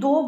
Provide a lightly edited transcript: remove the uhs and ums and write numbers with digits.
2